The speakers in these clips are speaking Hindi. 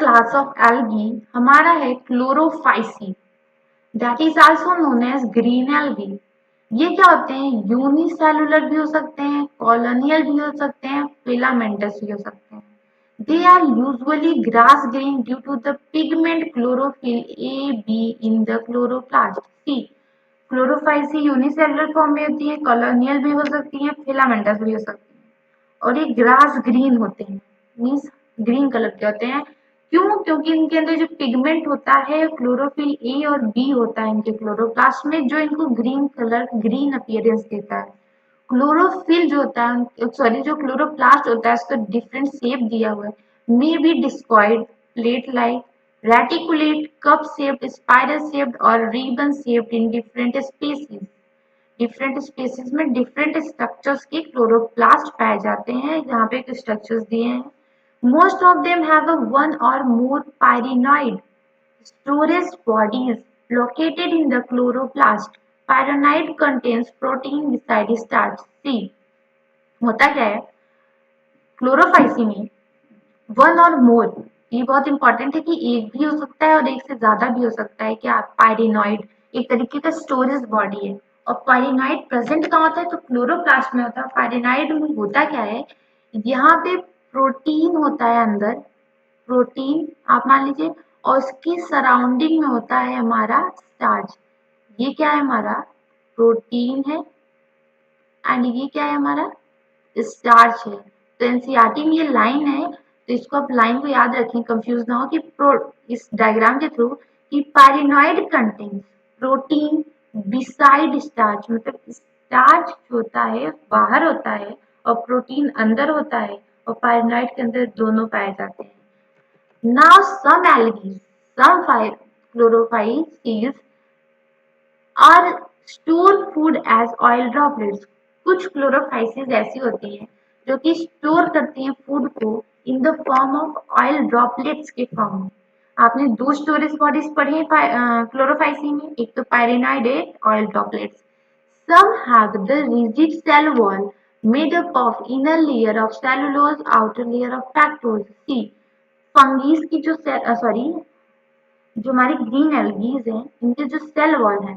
क्लास ऑफ एल्गी हमारा है chlorophyceae, that is also known as green algae. ये क्या होते हैं? यूनिसेलुलर भी हो सकते हैं, कॉलोनियल भी हो सकते हैं, फिलामेंटस भी हो सकते हैं। They are usually grass green due to the pigment chlorophyll A, B in the chloroplast. C. Chlorophyceae unicellular form में होती है, कॉलोनियल भी हो सकती है, फिलामेंटस भी हो सकती है, और ये ग्रास ग्रीन होते हैं, मीन्स ग्रीन कलर के होते हैं। क्यों? क्योंकि इनके अंदर जो पिगमेंट होता है क्लोरोफिल ए और बी होता है इनके क्लोरोप्लास्ट में, जो इनको ग्रीन कलर, ग्रीन अपीयरेंस देता है। क्लोरोफिल जो होता है, सॉरी, जो क्लोरोप्लास्ट होता है उसका डिफरेंट शेप दिया हुआ है, may be discoid, plate like, reticulate, cup shaped, spiral shaped और ribbon shaped in different species. Different species में डिफरेंट स्ट्रक्चर्स के क्लोरोप्लास्ट पाए जाते हैं। यहाँ पे कुछ स्ट्रक्चर्स दिए हैं। Most of them have a one or more pyrenoid storage bodies located in the chloroplast. Pyranide contains protein beside starch. C. होता क्या है क्लोरोफाइसी में? वन और मोर, ये बहुत इंपॉर्टेंट है कि एक भी हो सकता है और एक से ज्यादा भी हो सकता है। क्या? पायरिनॉइड एक तरीके का स्टोरेज बॉडी है। और पायरिनॉइड प्रेजेंट कहाँ होता है? तो क्लोरोप्लास्ट में होता है। पायरिनॉइड में होता क्या है? यहाँ पे प्रोटीन होता है अंदर, प्रोटीन आप मान लीजिए, और उसकी सराउंडिंग में होता है हमारा स्टार्च। ये क्या है? हमारा प्रोटीन है, एंड ये क्या है? हमारा स्टार्च है। तो एनसीईआरटी में ये लाइन है, तो इसको आप लाइन को याद रखें, कंफ्यूज ना हो कि इस डायग्राम के थ्रू कि pyrenoid contains protein beside starch, मतलब स्टार्च जो होता है बाहर होता है और प्रोटीन अंदर होता है, और पायरिनॉइड के अंदर दोनों पाए जाते हैं। Now some algae, some chlorophytes are store food as oil droplets. कुछ क्लोरोफाइसिस ऐसी होती हैं जो कि स्टोर करती हैं फूड को in the form of oil droplets के फॉर्म में। आपने दो स्टोरेज बॉडीज पढ़ी है क्लोरोफाइसी में, एक तो पायरिनॉइड है, oil droplets. Some have the rigid cell wall made up of inner layer of cellulose, outer layer of fructose. See, fungi की जो सॉरी, जो हमारी ग्रीन एल्गीज हैं, इनके जो सेल वॉल है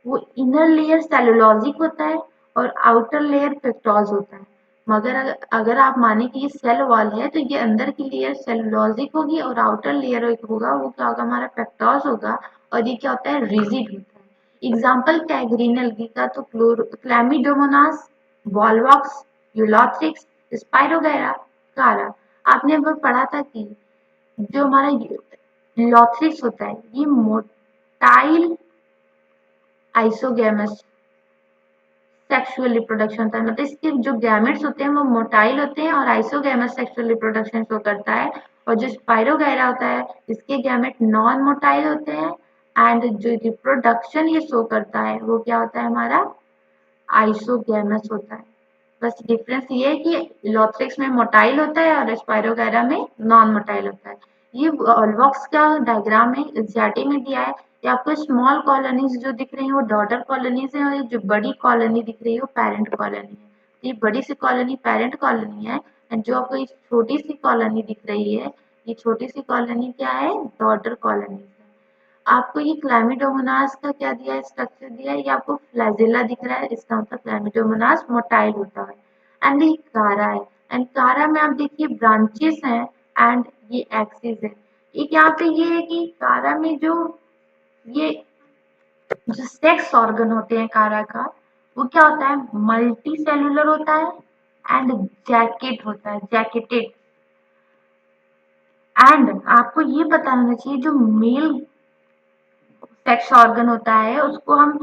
वो इनर लेयर सेलुलोजिक होता है और आउटर लेयर पेक्टोज होता है। मगर अगर आप माने कि ये सेल वॉल है तो ये अंदर की लेयर सेलुलोजिक होगी और आउटर लेयर होगा वो क्या होगा? हमारा पेक्टोज होगा। और ये क्या होता है? रिजिड होता है। एग्जाम्पल क्या है ग्रीन एल्गी का? तो क्लैमिडोमोनास, वॉलवॉक्स, यूलोथ्रिक्स, स्पाइरोगैरा, कारा। आपने अब पढ़ा था कि जो हमारा लॉथ्रिक्स होता है ये मोटाइल आइसोगैमस सेक्सुअल रिप्रोडक्शन होता है, मतलब इसके जो गैमेट्स होते हैं वो मोटाइल होते हैं और आइसोगैमस सेक्सुअल रिप्रोडक्शन शो करता है। और जो स्पाइरोगैरा होता है इसके गैमेट नॉन मोटाइल होते हैं, एंड जो रिप्रोडक्शन ये शो करता है वो क्या होता है? हमारा आइसोगैमस होता है। बस डिफरेंस ये है कि लॉथ्रिक्स में मोटाइल होता है और स्पाइरोगैरा में नॉन मोटाइल होता है। ये वॉल्वॉक्स का डायग्राम है, एनसीईआरटी में दिया है। ये आपको स्मॉल कॉलोनीज जो दिख रही है वो डॉटर कॉलोनीज है, और ये जो बड़ी कॉलोनी दिख रही है वो पेरेंट कॉलोनी है। ये बड़ी सी कॉलोनी पेरेंट कॉलोनी है, एंड जो आपको ये छोटी सी कॉलोनी दिख रही है, ये छोटी सी कॉलोनी क्या है? डॉटर कॉलोनी है। आपको ये क्लैमिडोमोनास का क्या दिया है? स्ट्रक्चर दिया है। ये आपको फ्लैजेला दिख रहा है, इसका मतलब क्लैमिडोमोनास मोटाइल होता है। एंड ये कारा है, एंड कारा में आप देखिए ब्रांचेस हैं एंड ये एक्सिस है। एक यहाँ पे ये है कि कारा में ये जो सेक्स ऑर्गन होते हैं कारा का, वो क्या होता है? मल्टी सेलुलर होता है एंड जैकेट होता है, जैकेटेड। एंड आपको ये पता होना चाहिए जो मेल सेक्स ऑर्गन होता है उसको हम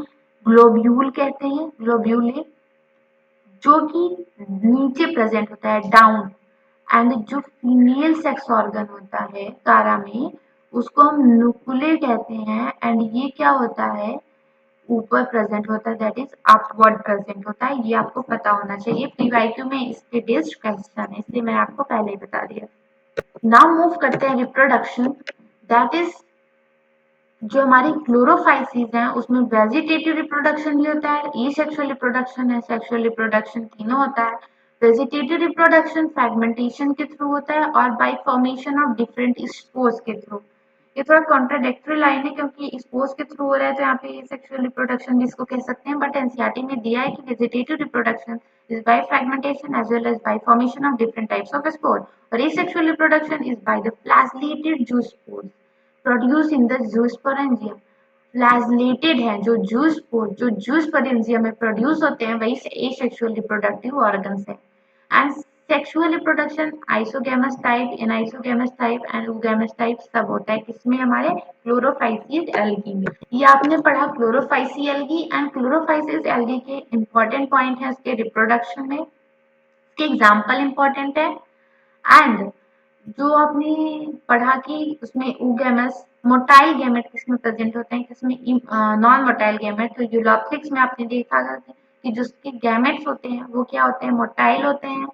ग्लोब्यूल कहते हैं, ग्लोब्यूले, जो कि नीचे प्रेजेंट होता है, डाउन। एंड जो फीमेल सेक्स ऑर्गन होता है कारा में उसको हम नुकुले कहते हैं, एंड ये क्या होता है? ऊपर प्रेजेंट होता है, दैट इज अपवर्ड प्रेजेंट होता है। ये आपको पता होना चाहिए, पीवाईक्यू में इसके बेस्ड क्वेश्चन है, इसलिए मैंने आपको पहले ही बता दिया। नाउ मूव करते हैं रिप्रोडक्शन, दैट इज जो हमारी क्लोरोफाइसीज हैं उसमें वेजिटेटिव रिप्रोडक्शन भी होता है, ई सेक्सुअल रिप्रोडक्शन है, सेक्सुअल रिप्रोडक्शन तीनों होता है। वेजिटेटिव रिप्रोडक्शन फ्रेगमेंटेशन के थ्रू होता है और bye formation of different spores के थ्रू। ये थोड़ा कॉन्ट्राडिक्टरी लाइन है क्योंकि स्पोर्स के थ्रू हो रहा है तो यहाँ पे सेक्सुअल रिप्रोडक्शन भी इसको कह सकते हैं, बट एनसीईआरटी में दिया है कि vegetative reproduction is by fragmentation as well as by formation of different types of spore, और asexual reproduction is by the flagellated zoospores produce in the zoosporangium. Flagellated है जो जूस्पोरेंजियम में प्रोड्यूस होते हैं वही एसेक्सुअल रिप्रोडक्टिव ऑर्गन्स है। And sexual reproduction isogamous type, anisogamous type and oogamous type सब होता है किसमें हमारे क्लोरोफाइसिस एल्गी में। ये आपने पढ़ा क्लोरोफाइसी एल्गी एंड क्लोरोफाइसिस एल्गी के इंपॉर्टेंट पॉइंट है इसके रिप्रोडक्शन में, इसके एग्जाम्पल इंपॉर्टेंट है। एंड जो आपने पढ़ा कि उसमें oogamous मोटाइल गैमेट किसमें प्रेजेंट होते हैं, किसमें नॉन मोटाइल गैमेट। तो यूलोप्सिक्स में आपने देखा कि जो उसके गैमेट्स होते हैं वो क्या होते हैं, मोटाइल होते हैं,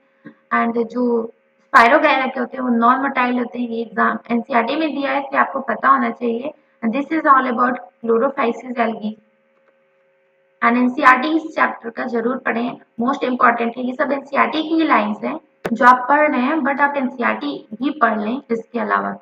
एंड जो स्पाइरोगैरा के होते हैं वो नॉन मोटाइल होते हैं। ये एग्जाम एनसीईआरटी में दिया है इसलिए आपको पता होना चाहिए। This is all about chlorophyceae algae and NCERT इस चैप्टर का जरूर पढ़ें, मोस्ट इंपॉर्टेंट है। ये सब एनसीईआरटी की लाइंस हैं जो आप पढ़ रहे हैं, बट आप एनसीईआरटी भी पढ़ लें इसके अलावा।